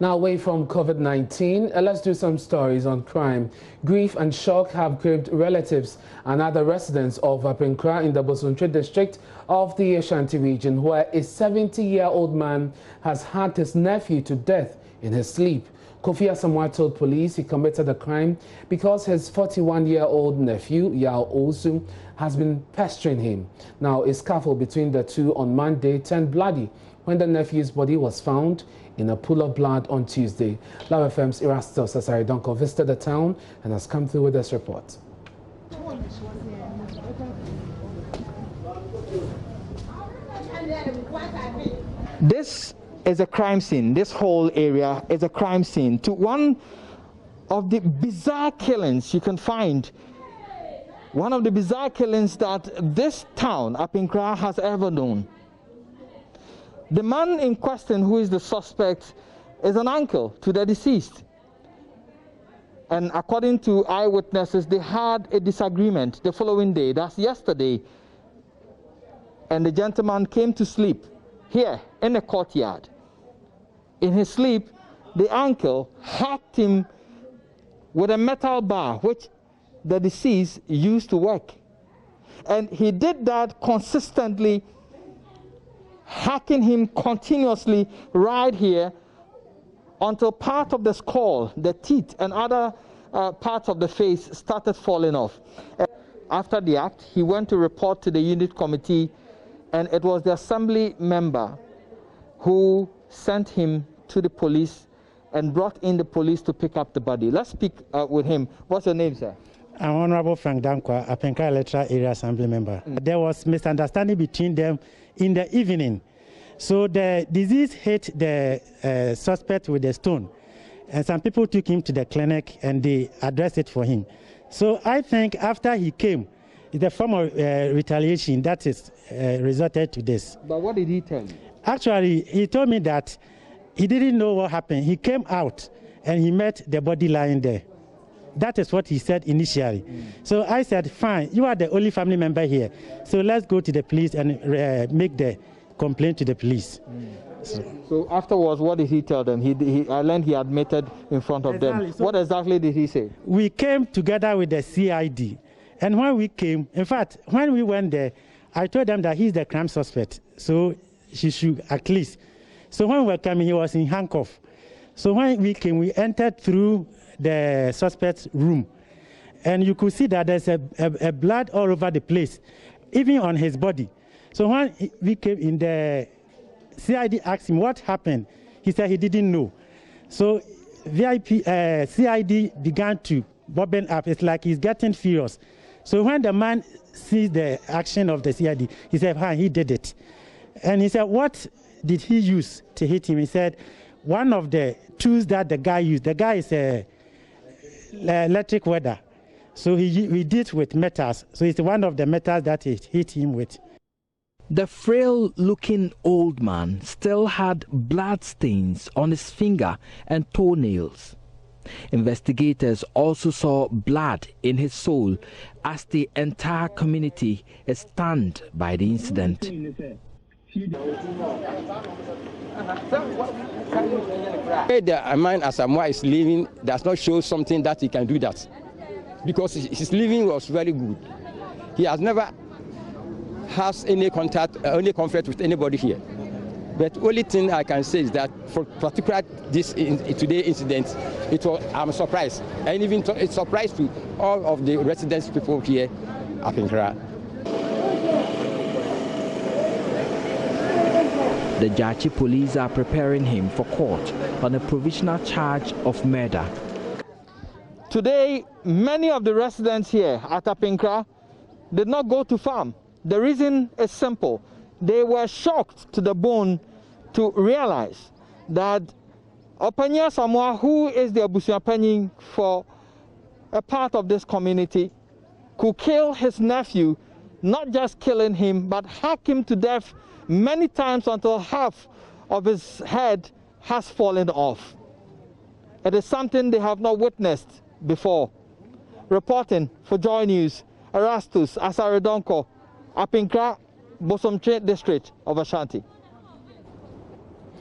Now, away from COVID-19, let's do some stories on crime. Grief and shock have gripped relatives and other residents of Apinkra in the Bosomtwe district of the Ashanti region, where a 70-year-old man has hacked his nephew to death in his sleep. Kofi Asamoah told police he committed the crime because his 41-year-old nephew, Yao Osu, has been pestering him. Now, a scuffle between the two on Monday turned bloody when the nephew's body was found in a pool of blood on Tuesday. Love FM's Erastus JoyNews visited the town and has come through with this report. This is a crime scene. This whole area is a crime scene. To one of the bizarre killings you can find. One of the bizarre killings that this town, Apinkra, has ever known. The man in question, who is the suspect, is an uncle to the deceased. And according to eyewitnesses, they had a disagreement the following day, that's yesterday. And the gentleman came to sleep here in the courtyard. In his sleep, the uncle hacked him with a metal bar, which the deceased used to work. And he did that consistently, hacking him continuously right here until part of the skull, the teeth, and other parts of the face started falling off. And after the act, he went to report to the unit committee, and it was the assembly member who sent him to the police and brought in the police to pick up the body. Let's speak with him. What's your name, sir? I'm Honorable Frank Dankwa, Apinkra Electoral Area Assembly member. There was misunderstanding between them in the evening. So the disease hit the suspect with a stone. And some people took him to the clinic and they addressed it for him. So I think after he came, the form of retaliation that is resulted to this. But what did he tell you? Actually, he told me that he didn't know what happened. He came out and he met the body lying there. That is what he said initially. So I said, fine, you are the only family member here. So let's go to the police and make the complaint to the police. So afterwards, what did he tell them? I learned he admitted in front of them. So what exactly did he say? We came together with the CID. And when we came, in fact, when we went there, I told them that he's the crime suspect. So she should at least. So when we were coming, he was in handcuff. So when we came, we entered through the suspect's room. And you could see that there's a blood all over the place, even on his body. So when we came in, the CID asked him what happened. He said he didn't know. So CID began to bobbing up. It's like he's getting furious. So when the man sees the action of the CID, he said, hi, he did it. And he said, what did he use to hit him? He said, one of the tools that the guy used, the guy is a electric welder. So he did with metals. So it's one of the metals that he hit him with. The frail-looking old man still had blood stains on his finger and toenails. Investigators also saw blood in his soul as the entire community is stunned by the incident. The man Asamoah is living does not show something that he can do that, because his living was very good. He has never has any contact, any conflict with anybody here. But only thing I can say is that for particular today incident, I'm surprised, and even it's surprised to all of the residents people here up in Accra. The Jachi police are preparing him for court on a provisional charge of murder. Today, many of the residents here at Apinkra did not go to farm. The reason is simple. They were shocked to the bone to realize that Apinkra Samoa, who is the Abusuapanyin for a part of this community, could kill his nephew, not just killing him, but hack him to death many times until half of his head has fallen off. It is something they have not witnessed before. Reporting for JoyNews, Erastus Asaredonko, Apinkra, Bosomtwe district of Ashanti.